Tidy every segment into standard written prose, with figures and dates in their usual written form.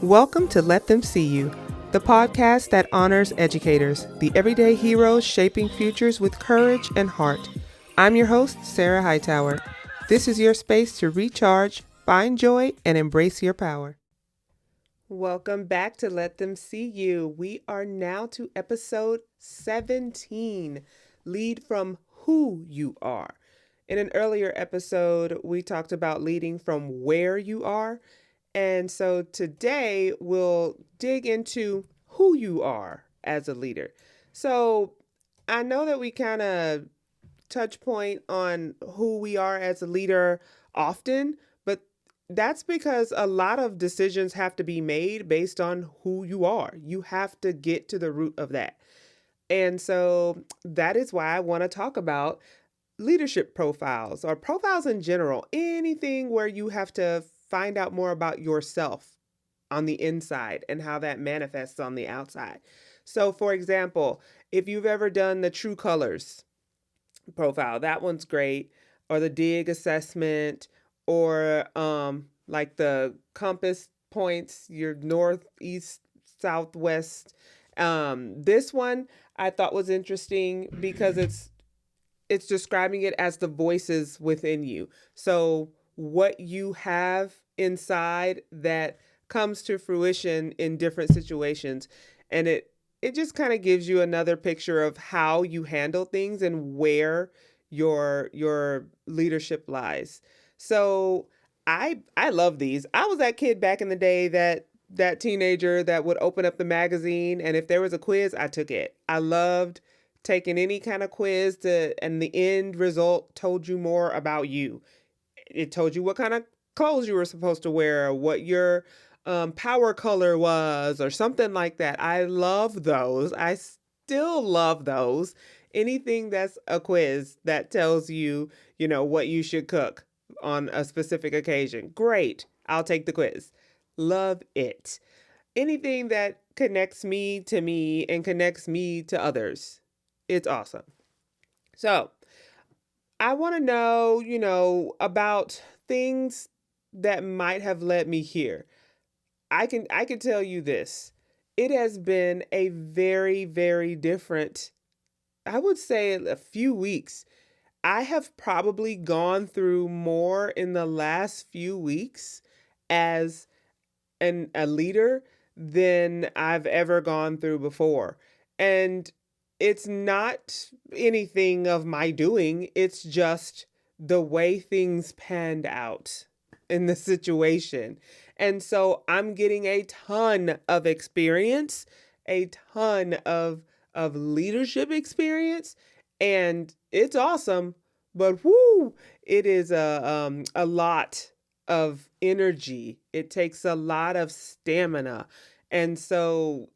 Welcome to Let Them See You, the podcast that honors educators, the everyday heroes shaping futures with courage and heart. I'm your host, Sarah Hightower. This is your space to recharge, find joy, and embrace your power. Welcome back to Let Them See You. We are now to episode 17, Lead from Who You Are. In an earlier episode, we talked about leading from where you are. And so today we'll dig into who you are as a leader. So I know that we kind of touch point on who we are as a leader often, but that's because a lot of decisions have to be made based on who you are. You have to get to the root of that. And so that is why I want to talk about leadership profiles or profiles in general, anything where you have to find out more about yourself on the inside and how that manifests on the outside. So, for example, if you've ever done the True Colors profile, that one's great, or the DIG assessment, or like the compass points, your north, east, southwest. This one I thought was interesting because it's describing it as the voices within you. So what you have inside that comes to fruition in different situations. And it just kind of gives you another picture of how you handle things and where your leadership lies. So I love these. I was that kid back in the day that teenager that would open up the magazine, and if there was a quiz, I took it. I loved taking any kind of quiz and the end result told you more about you. It told you what kind of clothes you were supposed to wear, what your power color was, or something like that. I love those. I still love those. Anything that's a quiz that tells you, what you should cook on a specific occasion. Great. I'll take the quiz. Love it. Anything that connects me to me and connects me to others. It's awesome. So I want to know, about things that might have led me here. I can tell you this. It has been a very, very different, I would say a few weeks. I have probably gone through more in the last few weeks as a leader than I've ever gone through before. And it's not anything of my doing. It's just the way things panned out in the situation. And so I'm getting a ton of experience, a ton of leadership experience, and it's awesome. But whoo, it is a lot of energy. It takes a lot of stamina. And so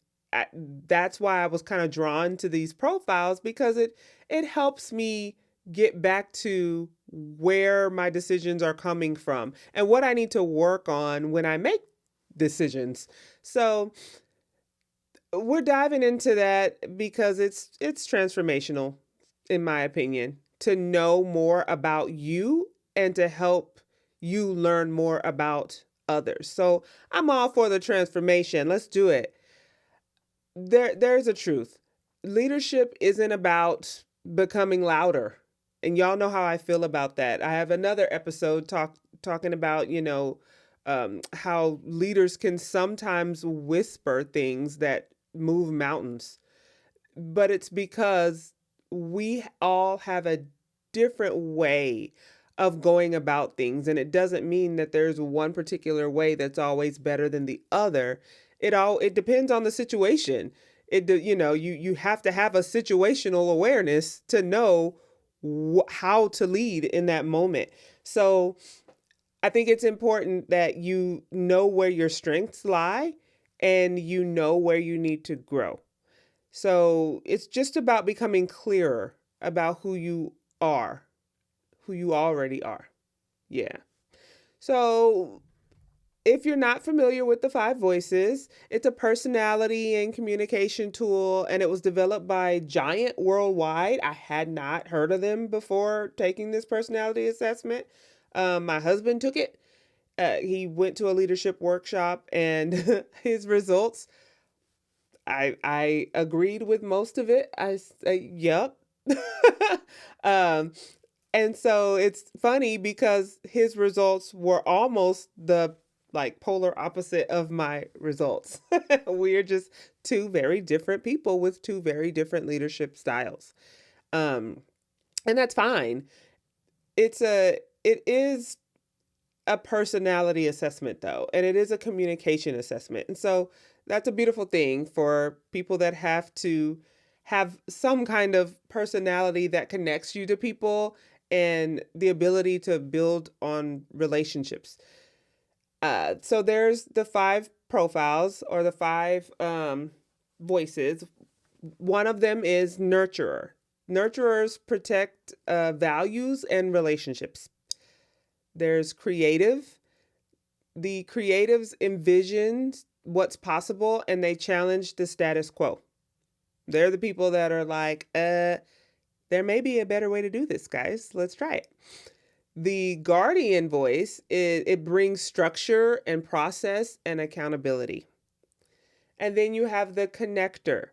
that's why I was kind of drawn to these profiles, because it helps me get back to where my decisions are coming from and what I need to work on when I make decisions. So we're diving into that because it's transformational, in my opinion, to know more about you and to help you learn more about others. So I'm all for the transformation. Let's do it. There's a truth. Leadership isn't about becoming louder. And y'all know how I feel about that. I have another episode talking about, how leaders can sometimes whisper things that move mountains. But it's because we all have a different way of going about things. And it doesn't mean that there's one particular way that's always better than the other. It depends on the situation. You have to have a situational awareness to know how to lead in that moment. So I think it's important that you know where your strengths lie and you know where you need to grow. So it's just about becoming clearer about who you are, who you already are. Yeah. So if you're not familiar with the 5 voices, it's a personality and communication tool, and it was developed by Giant Worldwide. I had not heard of them before taking this personality assessment. My husband took it, He went to a leadership workshop and his results, I agreed with most of it. I say, yep. um, and so it's funny because his results were almost the like polar opposite of my results. We're just two very different people with two very different leadership styles. Um, and that's fine. It is a personality assessment though, and it is a communication assessment. And so that's a beautiful thing for people that have to have some kind of personality that connects you to people and the ability to build on relationships. So there's the five profiles or the five voices. One of them is nurturer. Nurturers protect values and relationships. There's creative. The creatives envision what's possible and they challenge the status quo. They're the people that are like, there may be a better way to do this, guys. Let's try it. The guardian voice, it brings structure and process and accountability. And then you have the connector.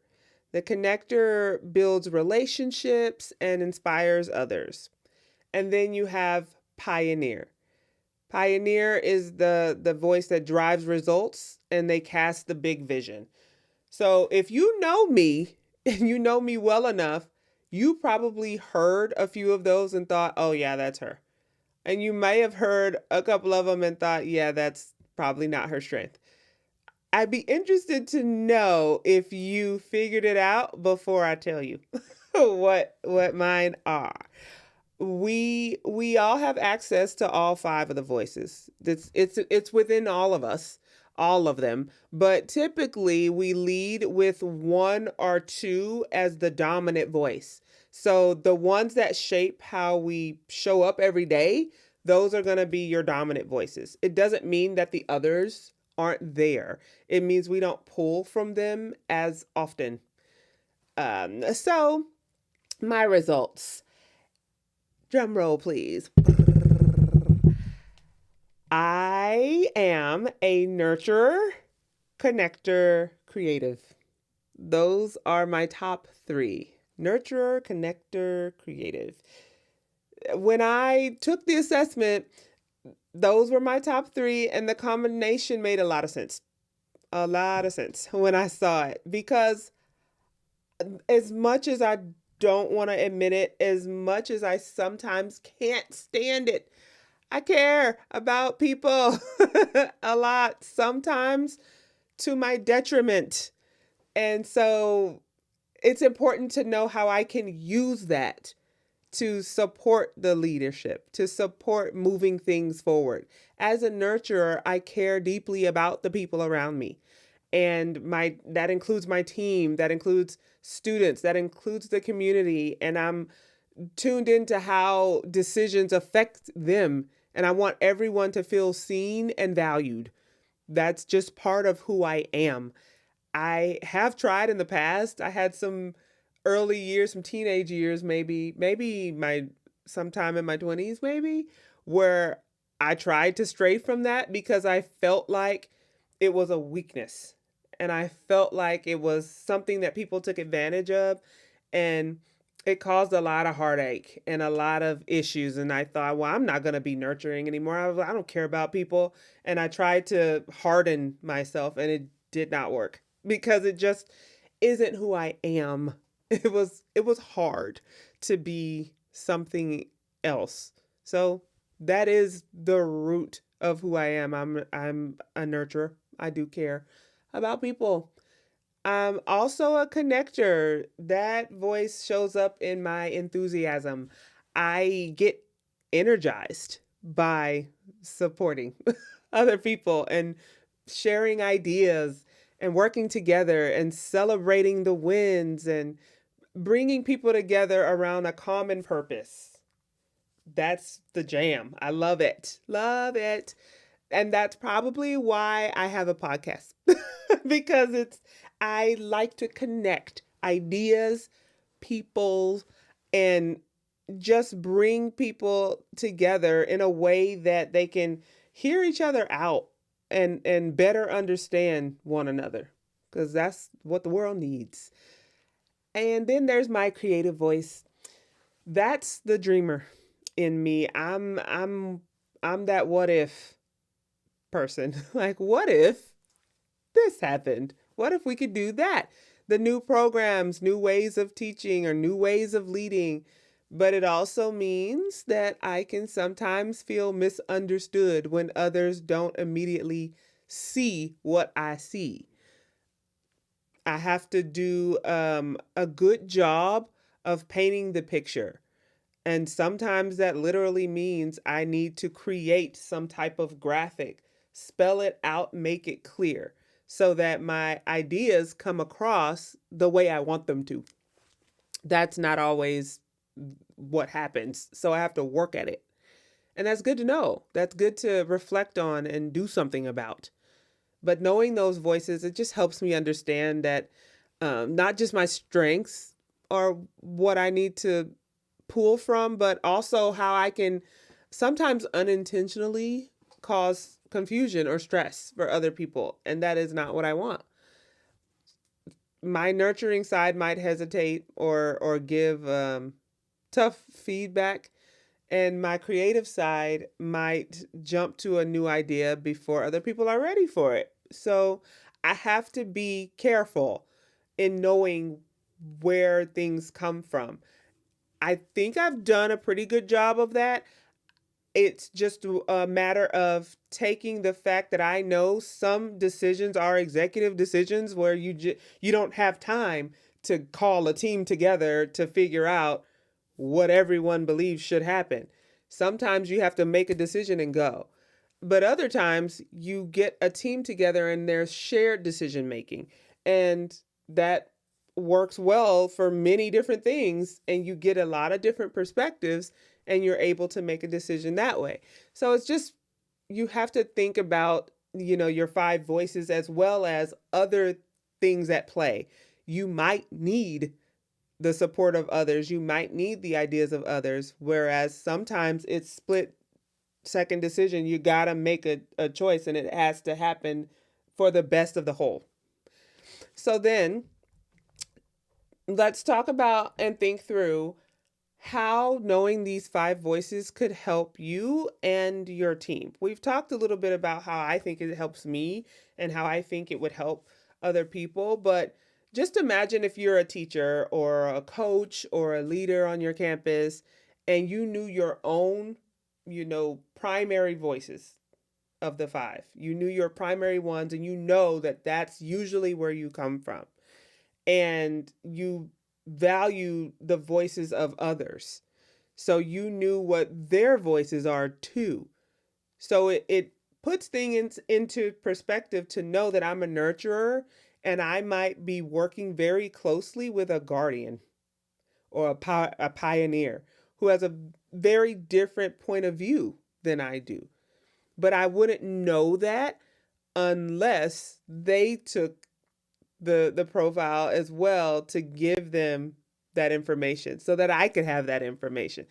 The connector builds relationships and inspires others. And then you have pioneer. Pioneer is the voice that drives results and they cast the big vision. So if you know me and you know me well enough, you probably heard a few of those and thought, oh yeah, that's her. And you may have heard a couple of them and thought, yeah, that's probably not her strength. I'd be interested to know if you figured it out before I tell you what mine are. We all have access to all five of the voices. It's within all of us, all of them. But typically we lead with one or two as the dominant voice. So the ones that shape how we show up every day, those are going to be your dominant voices. It doesn't mean that the others aren't there. It means we don't pull from them as often. So my results. Drum roll, please. I am a nurturer, connector, creative. Those are my top three. Nurturer, connector, creative. When I took the assessment, those were my top three, and the combination made a lot of sense. A lot of sense when I saw it. Because as much as I don't want to admit it, as much as I sometimes can't stand it, I care about people a lot, sometimes to my detriment. And so it's important to know how I can use that to support the leadership, to support moving things forward. As a nurturer, I care deeply about the people around me. And that includes my team, that includes students, that includes the community, and I'm tuned into how decisions affect them, and I want everyone to feel seen and valued. That's just part of who I am. I have tried in the past. I had some early years, some teenage years, maybe my sometime in my 20s, maybe, where I tried to stray from that because I felt like it was a weakness. And I felt like it was something that people took advantage of. And it caused a lot of heartache and a lot of issues. And I thought, well, I'm not going to be nurturing anymore. I don't care about people. And I tried to harden myself and it did not work because it just isn't who I am. It was hard to be something else. So that is the root of who I am. I'm a nurturer. I do care about people. I'm also a connector. That voice shows up in my enthusiasm. I get energized by supporting other people and sharing ideas and working together and celebrating the wins and bringing people together around a common purpose. That's the jam. I love it. Love it. And that's probably why I have a podcast because I like to connect ideas, people, and just bring people together in a way that they can hear each other out and better understand one another, because that's what the world needs. And then there's my creative voice. That's the dreamer in me. I'm that what if person. Like, what if this happened? What if we could do that? The new programs, new ways of teaching, or new ways of leading. But it also means that I can sometimes feel misunderstood when others don't immediately see what I see. I have to do a good job of painting the picture. And sometimes that literally means I need to create some type of graphic, spell it out, make it clear so that my ideas come across the way I want them to. That's not always what happens. So I have to work at it. And that's good to know. That's good to reflect on and do something about. But knowing those voices, it just helps me understand that not just my strengths are what I need to pull from, but also how I can sometimes unintentionally cause confusion or stress for other people. And that is not what I want. My nurturing side might hesitate or give tough feedback, and my creative side might jump to a new idea before other people are ready for it. So I have to be careful in knowing where things come from. I think I've done a pretty good job of that. It's just a matter of taking the fact that I know some decisions are executive decisions where you don't have time to call a team together to figure out what everyone believes should happen. Sometimes you have to make a decision and go. But other times you get a team together and there's shared decision making. And that works well for many different things. And you get a lot of different perspectives and you're able to make a decision that way. So it's just, you have to think about, your five voices as well as other things at play. You might need the support of others. You might need the ideas of others. Whereas sometimes it's split second decision. You got to make a choice and it has to happen for the best of the whole. So then let's talk about and think through how knowing these five voices could help you and your team. We've talked a little bit about how I think it helps me and how I think it would help other people, but just imagine if you're a teacher or a coach or a leader on your campus and you knew your own, primary voices of the five. You knew your primary ones and you know that that's usually where you come from. And you value the voices of others. So you knew what their voices are too. So it puts things into perspective to know that I'm a nurturer and I might be working very closely with a guardian or a pioneer who has a very different point of view than I do. But I wouldn't know that unless they took the profile as well to give them that information so that I could have that information.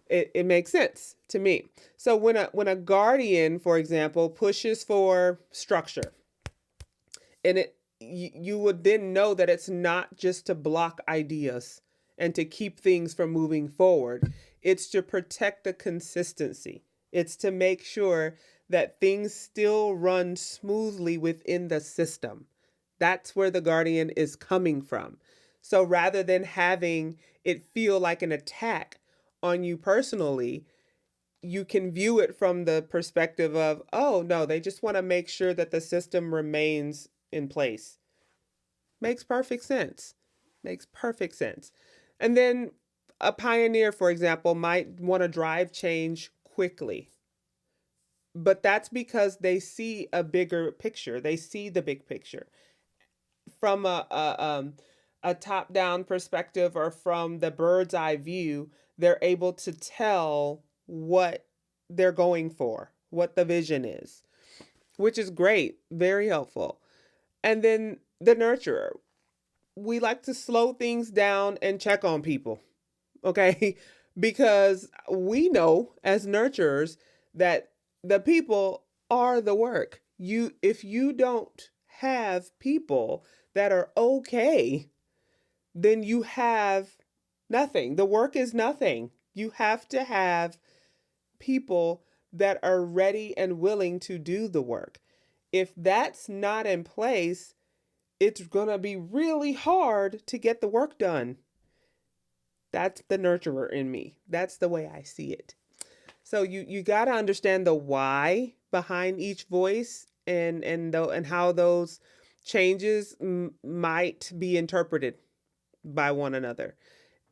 It makes sense to me. So when a guardian, for example, pushes for structure, and you would then know that it's not just to block ideas and to keep things from moving forward. It's to protect the consistency. It's to make sure that things still run smoothly within the system. That's where the guardian is coming from. So rather than having it feel like an attack on you personally, you can view it from the perspective of, oh, no, they just want to make sure that the system remains in place. Makes perfect sense. Makes perfect sense. And then a pioneer, for example, might want to drive change quickly. But that's because they see a bigger picture. They see the big picture. From a top down perspective or from the bird's eye view, they're able to tell what they're going for, what the vision is, which is great, very helpful. And then the nurturer, we like to slow things down and check on people, okay? Because we know as nurturers that The people are the work. If you don't have people that are okay, then you have nothing. The work is nothing. You have to have people that are ready and willing to do the work. If that's not in place, it's going to be really hard to get the work done. That's the nurturer in me. That's the way I see it. So you got to understand the why behind each voice and how those changes might be interpreted by one another.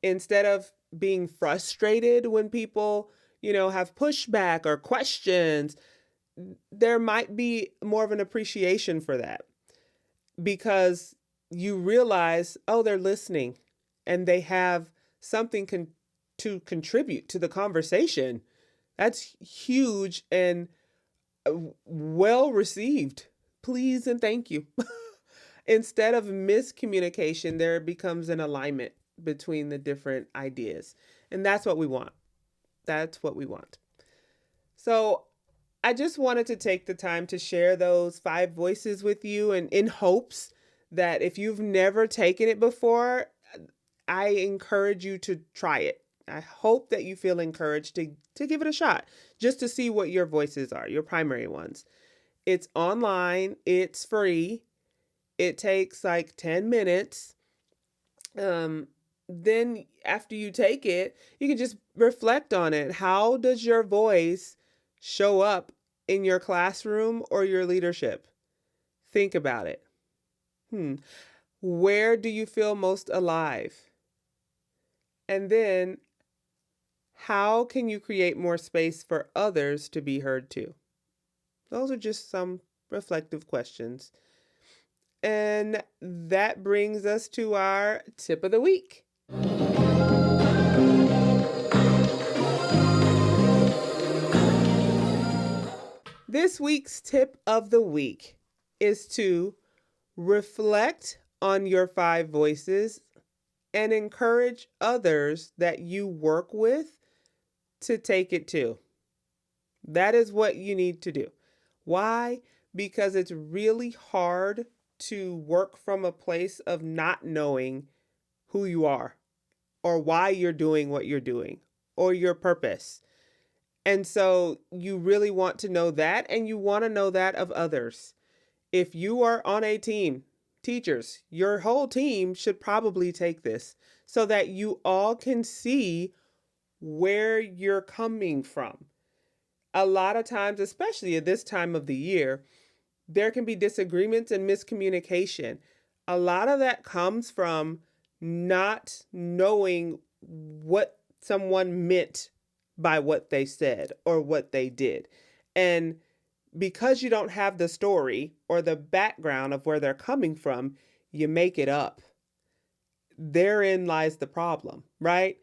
Instead of being frustrated when people, have pushback or questions, there might be more of an appreciation for that because you realize, oh, they're listening and they have something to contribute to the conversation. That's huge and well received. Please and thank you. Instead of miscommunication, there becomes an alignment between the different ideas. And that's what we want. That's what we want. So I just wanted to take the time to share those 5 voices with you, and in hopes that if you've never taken it before, I encourage you to try it. I hope that you feel encouraged to give it a shot just to see what your voices are, your primary ones. It's online, it's free. It takes like 10 minutes. Then after you take it, you can just reflect on it. How does your voice show up in your classroom or your leadership? Think about it. Where do you feel most alive? And then how can you create more space for others to be heard too? Those are just some reflective questions. And that brings us to our tip of the week. This week's tip of the week is to reflect on your 5 voices and encourage others that you work with to take it too. That is what you need to do. Why? Because it's really hard to work from a place of not knowing who you are or why you're doing what you're doing or your purpose. And so you really want to know that, and you want to know that of others. If you are on a team, teachers, your whole team should probably take this so that you all can see where you're coming from. A lot of times, especially at this time of the year, there can be disagreements and miscommunication. A lot of that comes from not knowing what someone meant by what they said or what they did. And because you don't have the story or the background of where they're coming from, you make it up. Therein lies the problem, right?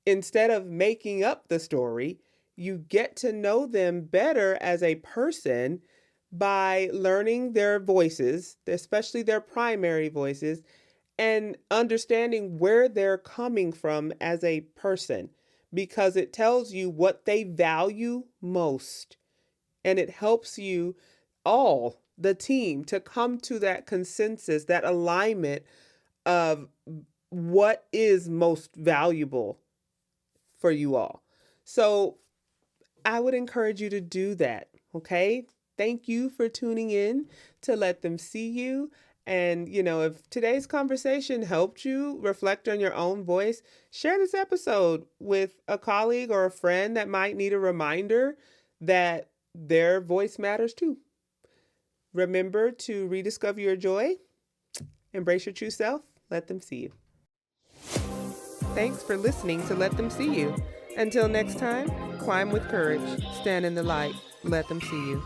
Instead of making up the story, you get to know them better as a person by learning their voices, especially their primary voices, and understanding where they're coming from as a person, because it tells you what they value most. And it helps you all, the team, to come to that consensus, that alignment of what is most valuable for you all. So I would encourage you to do that, okay? Thank you for tuning in to Let Them See You. And, if today's conversation helped you reflect on your own voice, share this episode with a colleague or a friend that might need a reminder that their voice matters too. Remember to rediscover your joy, embrace your true self, let them see you. Thanks for listening to Let Them See You. Until next time, climb with courage, stand in the light, let them see you.